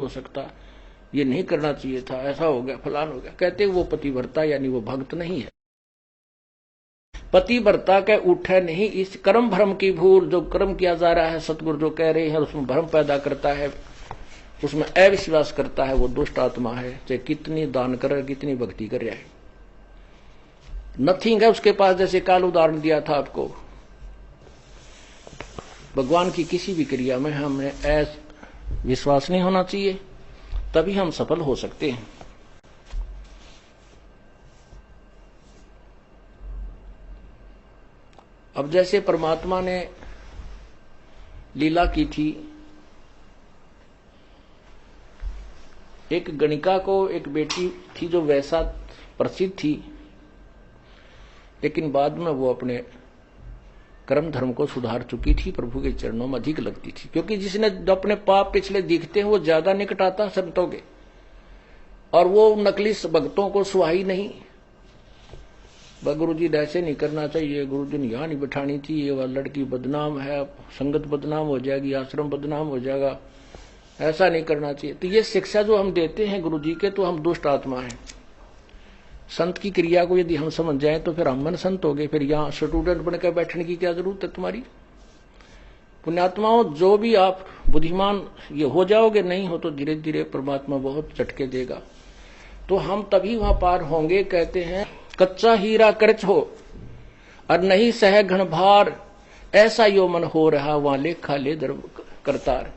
हो सकता, ये नहीं करना चाहिए था, ऐसा हो गया, फलान हो गया। कहते वो पतिव्रता यानी वो भक्त नहीं है। पतिव्रता के उठे नहीं, इस कर्म भ्रम की भूल, जो कर्म किया जा रहा है सतगुरु जो कह रहे हैं उसमें भ्रम पैदा करता है, उसमें अविश्वास करता है, वो दुष्ट आत्मा है। चाहे कितनी दान करे, कितनी भक्ति कर रहा है, नथिंग है उसके पास। जैसे काल उदाहरण दिया था आपको, भगवान की किसी भी क्रिया में हमें विश्वास नहीं होना चाहिए, तभी हम सफल हो सकते हैं। अब जैसे परमात्मा ने लीला की थी, एक गणिका को एक बेटी थी जो वैसा प्रसिद्ध थी, लेकिन बाद में वो अपने कर्म धर्म को सुधार चुकी थी, प्रभु के चरणों में अधिक लगती थी। क्योंकि जिसने अपने पाप पिछले दिखते हैं वो ज्यादा निकट आता संतों के, और वो नकली भक्तों को सुहाई नहीं। गुरु जी ऐसे नहीं करना चाहिए, गुरु जी ने यहां नहीं बिठानी थी, ये वह लड़की बदनाम है, संगत बदनाम हो जाएगी, आश्रम बदनाम हो जाएगा, ऐसा नहीं करना चाहिए। तो ये शिक्षा जो हम देते हैं गुरु जी के, तो हम दुष्ट आत्मा हैं। संत की क्रिया को यदि हम समझ जाए तो फिर हम मन संत हो गए, फिर यहाँ स्टूडेंट बनकर बैठने की क्या जरूरत है तुम्हारी। पुण्यात्माओं, जो भी आप बुद्धिमान ये हो जाओगे, नहीं हो तो धीरे धीरे परमात्मा बहुत झटके देगा, तो हम तभी वहां पार होंगे। कहते हैं कच्चा हीरा कर्च हो और नहीं सह घन भार, ऐसा यो मन हो रहा वहां लेखा ले दर करतार।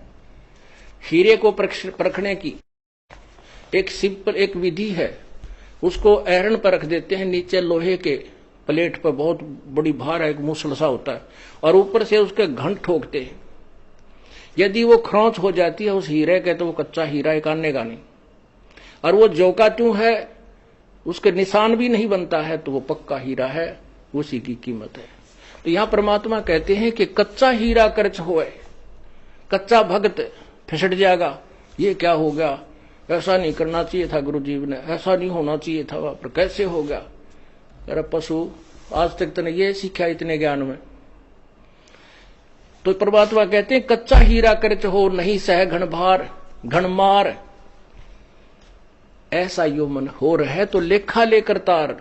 हीरे को परखने की एक सिंपल एक विधि है, उसको ऐरन पर रख देते हैं, नीचे लोहे के प्लेट पर बहुत बड़ी भार है, एक मूसल सा होता है, और ऊपर से उसके घंट ठोकते हैं। यदि वो खरोंच हो जाती है उस हीरे के, तो वो कच्चा हीरा एक आनेगा नहीं, और वो जो का त्यों है, उसके निशान भी नहीं बनता है, तो वो पक्का हीरा है, उसी की कीमत है। तो यहां परमात्मा कहते हैं कि कच्चा हीरा कर्च होए, कच्चा भक्त फिसट जाएगा। ये क्या हो गया, ऐसा नहीं करना चाहिए था, गुरु जी ने ऐसा नहीं होना चाहिए था, पर कैसे हो गया। अरे पशु, आज तक तूने ये सीखा इतने ज्ञान में। तो परमात्मा कहते हैं कच्चा हीरा कर्च हो नहीं सह घन भार घन मार, ऐसा यो मन हो रहे तो लेखा लेकर तार।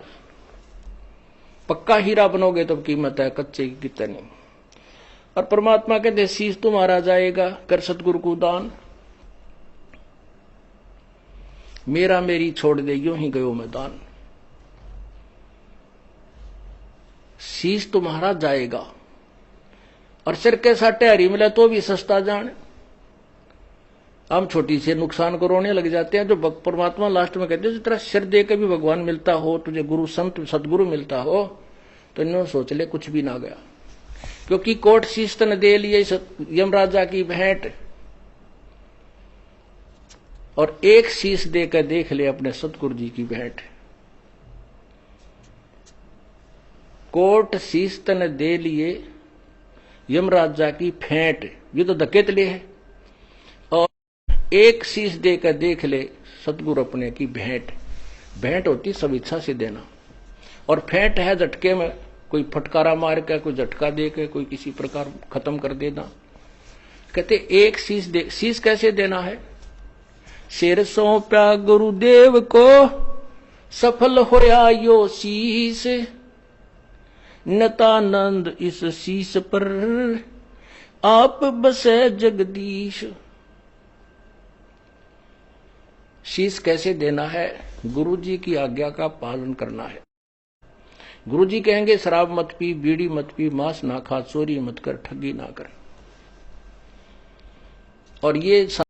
पक्का हीरा बनोगे तो कीमत है, कच्चे की कितनी। और परमात्मा कहते शीश तुम्हारा जाएगा, कर सतगुरु को दान, मेरा मेरी छोड़ दे यूं ही गयो मैदान। शीश तुम्हारा जाएगा, और सिर के साटे हरी मिले तो भी सस्ता जान। हम छोटी से नुकसान को रोने लग जाते हैं, जो परमात्मा लास्ट में कहते हैं तेरा सिर दे के भी भगवान मिलता हो, तुझे गुरु संत सदगुरु मिलता हो, तो इन्होंने सोच ले कुछ भी ना गया। क्योंकि कोट शीश तन दे लिए यमराजा की भेंट, और एक शीश देकर देख ले अपने सतगुरु जी की भेंट। कोट शीश तन दे लिए यमराजा की फेंट, ये तो धक्के तले है, और एक शीश देकर देख ले सतगुरु अपने की भेंट। भेंट होती सब इच्छा से देना, और फेंट है झटके में, कोई फटकारा मार के, कोई झटका दे के, कोई किसी प्रकार खत्म कर देना। कहते एक शीश दे, शीश कैसे देना है, सिर सौंप्या गुरुदेव को सफल होया यो शीश, नतानंद इस शीश पर आप बसे जगदीश। शीश कैसे देना है, गुरु जी की आज्ञा का पालन करना है। गुरु जी कहेंगे शराब मत पी, बीड़ी मत पी, मांस ना खा, चोरी मत कर, ठगी ना कर, और ये